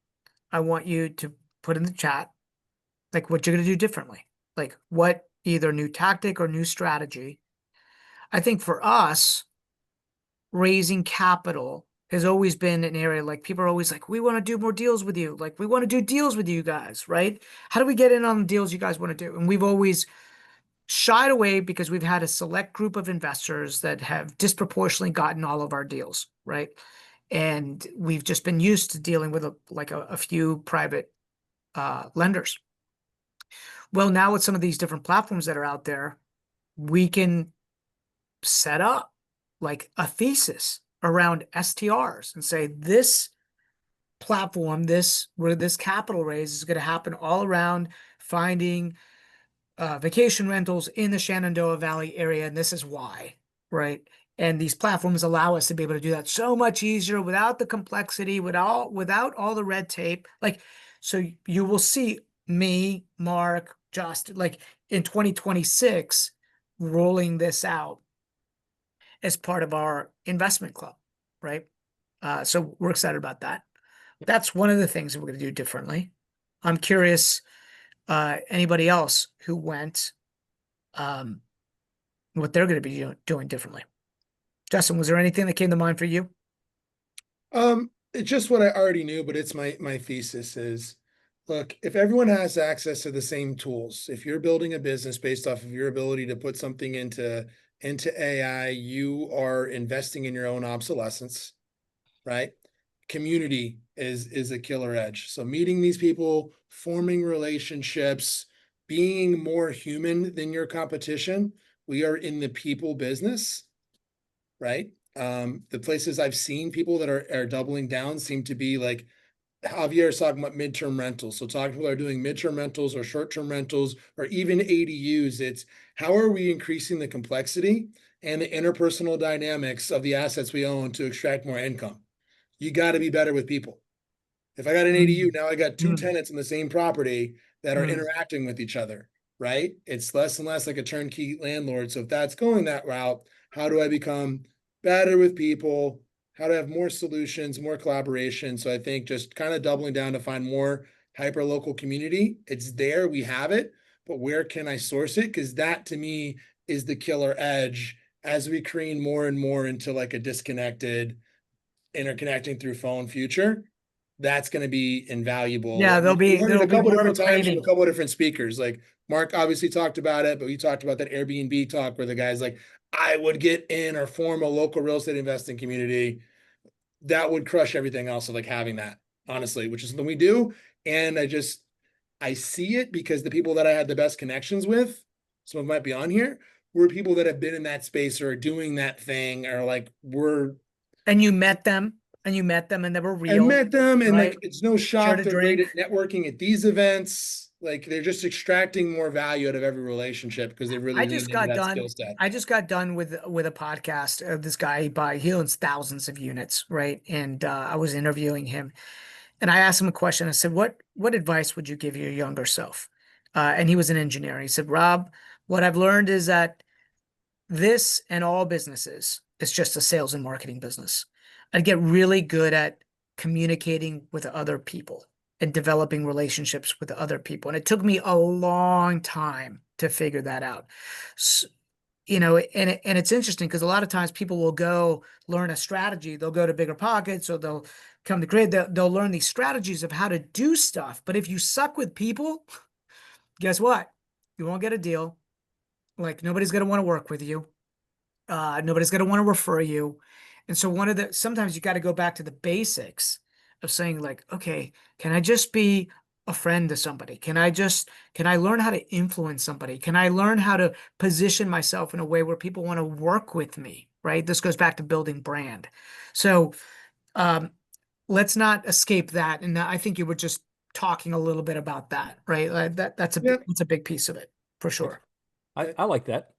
I want you to put in the chat, like what you're going to do differently, like what either new tactic or new strategy. I think for us, raising capital has always been an area like people are always like, we want to do more deals with you. Like we want to do deals with you guys, right? How do we get in on the deals you guys want to do? And we've always shied away because we've had a select group of investors that have disproportionately gotten all of our deals, right? And we've just been used to dealing with a few private lenders. Well, now with some of these different platforms that are out there, we can set up like a thesis around STRs and say this platform, where this capital raise is going to happen all around finding vacation rentals in the Shenandoah Valley area, and this is why, right? And these platforms allow us to be able to do that so much easier without the complexity, without all the red tape. Like, so you will see me, Mark, just like in 2026, rolling this out as part of our investment club, right? So we're excited about that. That's one of the things that we're going to do differently. I'm curious, anybody else who went, what they're going to be doing differently. Justin, was there anything that came to mind for you? It's just what I already knew, but it's my thesis is, look, if everyone has access to the same tools, if you're building a business based off of your ability to put something into AI, you are investing in your own obsolescence, right? Community is a killer edge. So meeting these people, forming relationships, being more human than your competition. We are in the people business, right? The places I've seen people that are doubling down seem to be like Javier is talking about midterm rentals. So talking people are doing midterm rentals or short-term rentals or even ADUs. It's how are we increasing the complexity and the interpersonal dynamics of the assets we own to extract more income? You got to be better with people. If I got an ADU, now I got two tenants in the same property that are interacting with each other, right? It's less and less like a turnkey landlord. So if that's going that route, how do I become better with people? How to have more solutions, more collaboration? So I think just kind of doubling down to find more hyper local community. It's there, we have it, but where can I source it? Because that to me is the killer edge as we careen more and more into like a disconnected, interconnecting through phone future. That's going to be invaluable. Yeah, And we heard it there'll a be couple more of a different times from a craving. couple of different speakers. Like Mark obviously talked about it, but we talked about that Airbnb talk where the guy's like, I would get in or form a local real estate investing community. That would crush everything else of like having that, honestly, which is something we do. And I see it because the people that I had the best connections with, some of them might be on here, were people that have been in that space or are doing that thing or like we're And you met them, and they were and real, met them and right? like it's no Shared shock a they're great drink. at networking at these events. Like they're just extracting more value out of every relationship because they really I leaned just into got that done. skill set. I just got done with a podcast of this guy. He owns thousands of units, right? And I was interviewing him, and I asked him a question. I said, "What advice would you give your younger self?" And he was an engineer. He said, "Rob, what I've learned is that this and all businesses is just a sales and marketing business. I'd get really good at communicating with other people and developing relationships with other people. And it took me a long time to figure that out. So, and it's interesting because a lot of times people will go learn a strategy. They'll go to BiggerPockets or they'll come to Grid. They'll learn these strategies of how to do stuff. But if you suck with people, guess what? You won't get a deal. Like nobody's going to want to work with you. Nobody's going to want to refer you. And so sometimes you got to go back to the basics of saying like, okay, can I just be a friend to somebody? Can I learn how to influence somebody? Can I learn how to position myself in a way where people want to work with me? Right. This goes back to building brand. So, let's not escape that. And I think you were just talking a little bit about that, right? That's Yeah. a big piece of it for sure. I like that.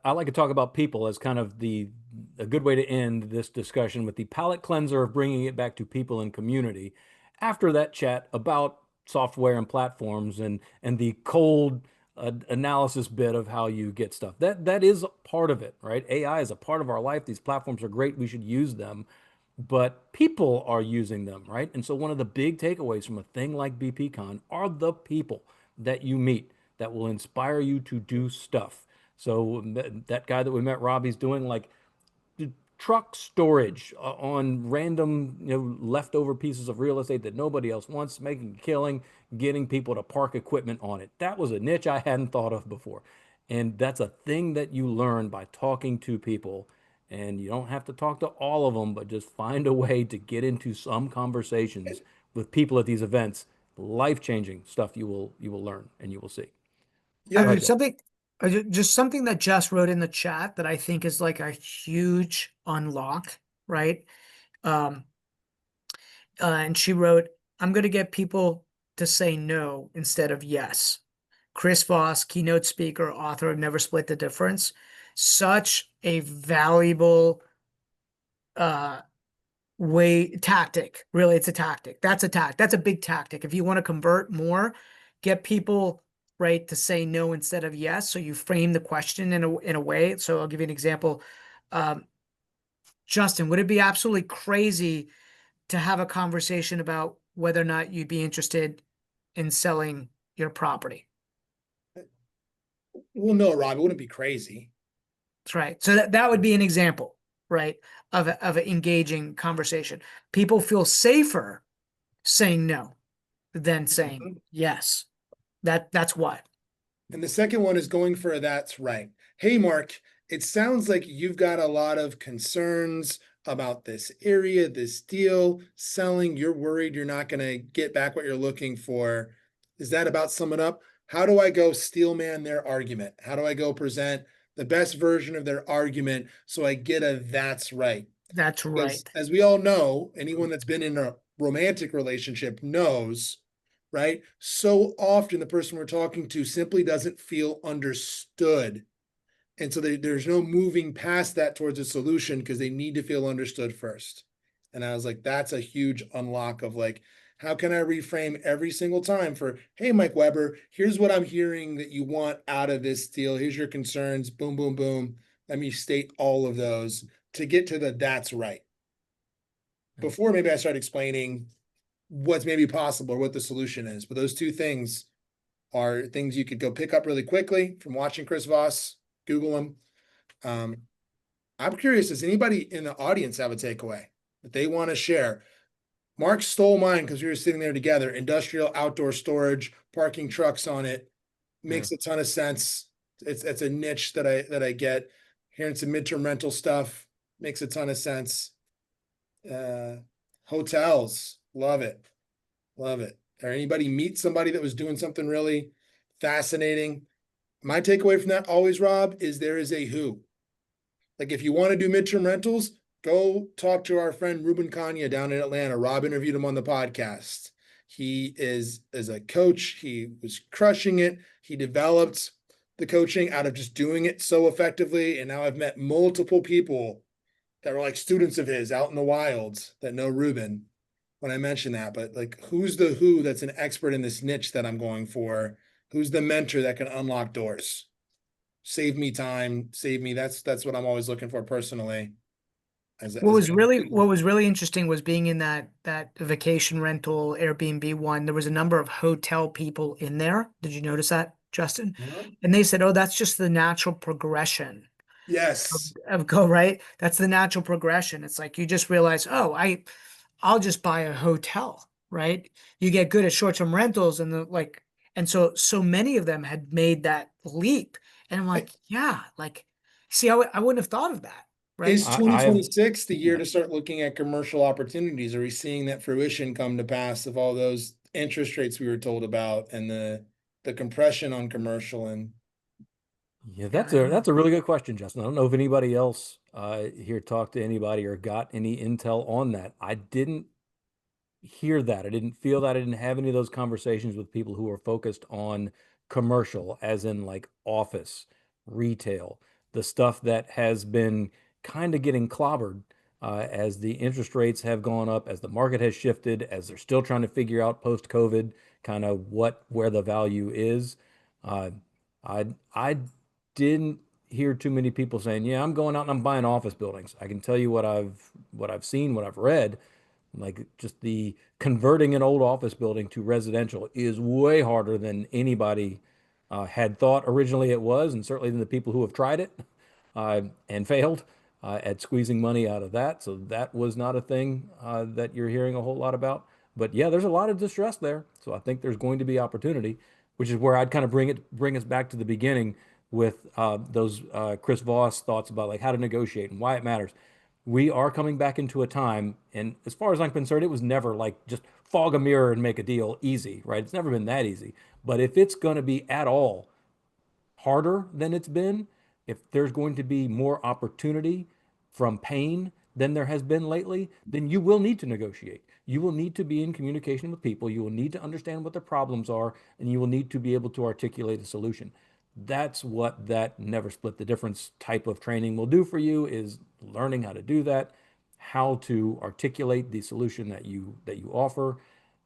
I like to talk about people as kind of a good way to end this discussion with the palate cleanser of bringing it back to people and community after that chat about software and platforms and the cold analysis bit of how you get stuff. That is part of it, right? AI is a part of our life. These platforms are great. We should use them, but people are using them, right? And so one of the big takeaways from a thing like BPCon are the people that you meet that will inspire you to do stuff. So that guy that we met, Robbie's doing like truck storage on random, leftover pieces of real estate that nobody else wants, making a killing, getting people to park equipment on it. That was a niche I hadn't thought of before. And that's a thing that you learn by talking to people. And you don't have to talk to all of them, but just find a way to get into some conversations with people at these events. Life-changing stuff you will learn and you will see. I Go Yeah. mean, ahead, Jeff. just something that Jess wrote in the chat that I think is like a huge unlock, right? Um, and she wrote, I'm going to get people to say no instead of yes. Chris Voss, keynote speaker, author of Never Split the Difference. Such a valuable uh, tactic. Really, it's a tactic. That's a big tactic. If you want to convert more, get people right to say no instead of yes. So you frame the question in a way. So I'll give you an example. Um, Justin, would it be absolutely crazy to have a conversation about whether or not you'd be interested in selling your property? Well, no, Rob, it wouldn't be crazy. That's right. So that would be an example, right, of an engaging conversation. People feel safer saying no than saying Mhm. yes. That's what. And the second one is going for a that's right. Hey, Mark, it sounds like you've got a lot of concerns about this area, this deal, selling. You're worried you're not going to get back what you're looking for. Is that about sum it up? How do I go steelman their argument? How do I go present the best version of their argument so I get a that's right? That's Because right. as we all know, anyone that's been in a romantic relationship knows, right? So often the person we're talking to simply doesn't feel understood. And so there's no moving past that towards a solution because they need to feel understood first. And I was like, that's a huge unlock of like, how can I reframe every single time for, hey, Mike Weber, here's what I'm hearing that you want out of this deal. Here's your concerns. Boom, boom, boom. Let me state all of those to get to the that's right. Before maybe I start explaining what's maybe possible or what the solution is. But those two things are things you could go pick up really quickly from watching Chris Voss, Google him. I'm curious, does anybody in the audience have a takeaway that they want to share? Mark stole mine because we were sitting there together. Industrial outdoor storage, parking trucks on it. Makes a ton of sense. It's a niche that I get. Hearing some midterm rental stuff makes a ton of sense. Hotels, love it. Love it. Or anybody meet somebody that was doing something really fascinating? My takeaway from that always, Rob, is there is a who. Like if you want to do midterm rentals, go talk to our friend Ruben Kanya down in Atlanta. Rob interviewed him on the podcast. He is as a coach, he was crushing it. He developed the coaching out of just doing it so effectively. And now I've met multiple people that were like students of his out in the wilds that know Ruben when I mention that. But like, who's the who that's an expert in this niche that I'm going for? Who's the mentor that can unlock doors? Save me time, save me. That's what I'm always looking for personally. What was really interesting was being in that vacation rental Airbnb one. There was a number of hotel people in there. Did you notice that, Justin? And they said, "Oh, that's just the natural progression Yes. of go right. That's the natural progression." It's like you just realize, oh, I'll just buy a hotel, right? You get good at short-term rentals and and so many of them had made that leap. And I'm like, yeah, like, see, I wouldn't have thought of that, right? Is I have, 2026 the year yeah. to start looking at commercial opportunities? Are we seeing that fruition come to pass of all those interest rates we were told about and the compression on commercial? And Yeah, that's a really good question, Justin. I don't know if anybody else here talked to anybody or got any intel on that. I didn't hear that. I didn't feel that. I didn't have any of those conversations with people who are focused on commercial, as in like office, retail, the stuff that has been kind of getting clobbered as the interest rates have gone up, as the market has shifted, as they're still trying to figure out post-COVID kind of where the value is. Uh, I didn't hear too many people saying, "Yeah, I'm going out and I'm buying office buildings." I can tell you what I've seen, what I've read, like just the converting an old office building to residential is way harder than anybody had thought originally it was, and certainly than the people who have tried it and failed at squeezing money out of that. So that was not a thing that you're hearing a whole lot about. But yeah, there's a lot of distress there. So I think there's going to be opportunity, which is where I'd kind of bring us back to the beginning with those Chris Voss thoughts about like how to negotiate and why it matters. We are coming back into a time, and as far as I'm concerned, it was never like just fog a mirror and make a deal easy, right? It's never been that easy. But if it's going to be at all harder than it's been, if there's going to be more opportunity from pain than there has been lately, then you will need to negotiate. You will need to be in communication with people. You will need to understand what the problems are, and you will need to be able to articulate a solution. That's what that never split the difference type of training will do for you, is learning how to do that, how to articulate the solution that you offer.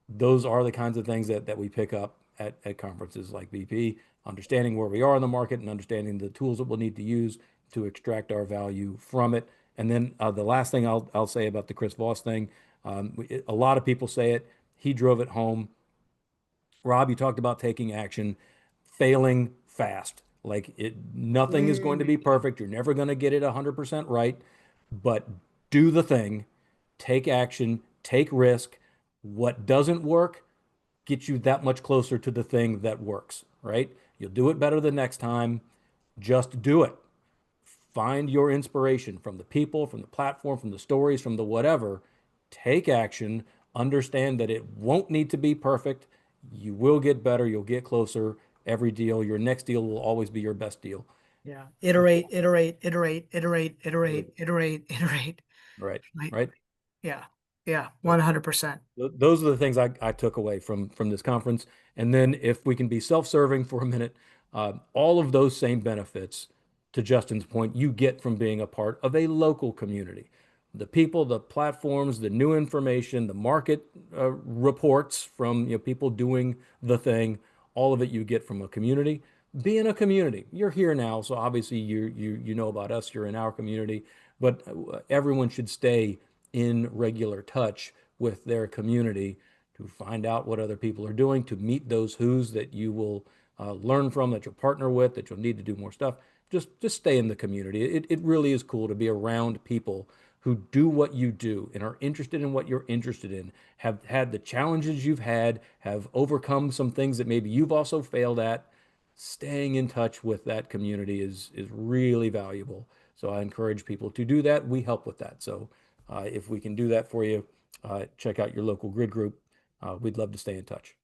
Those are the kinds of things that we pick up at conferences like BP, understanding where we are in the market and understanding the tools that we'll need to use to extract our value from it. And then the last thing I'll say about the Chris Voss thing, a lot of people say it. He drove it home. Rob, you talked about taking action, failing fast. Like nothing is going to be perfect. You're never going to get it 100% right, but do the thing, take action, take risk. What doesn't work gets you that much closer to the thing that works, right? You'll do it better the next time. Just do it. Find your inspiration from the people, from the platform, from the stories, from the whatever. Take action. Understand that it won't need to be perfect. You will get better. You'll get closer. Every deal, your next deal will always be your best deal. Yeah. Iterate, iterate, iterate, iterate, iterate, iterate, iterate. Right. Right. Right. Yeah. Yeah. 100%. Those are the things I took away from this conference. And then if we can be self-serving for a minute, all of those same benefits, to Justin's point, you get from being a part of a local community. The people, the platforms, the new information, the market reports from people doing the thing, all of it you get from a community. Be in a community. You're here now, so obviously you know about us. You're in our community, but everyone should stay in regular touch with their community to find out what other people are doing, to meet those who's that you will learn from, that you'll partner with, that you'll need to do more stuff. Just stay in the community. It really is cool to be around people who do what you do and are interested in what you're interested in, have had the challenges you've had, have overcome some things that maybe you've also failed at. Staying in touch with that community is really valuable. So I encourage people to do that. We help with that. So if we can do that for you, check out your local grid group. We'd love to stay in touch.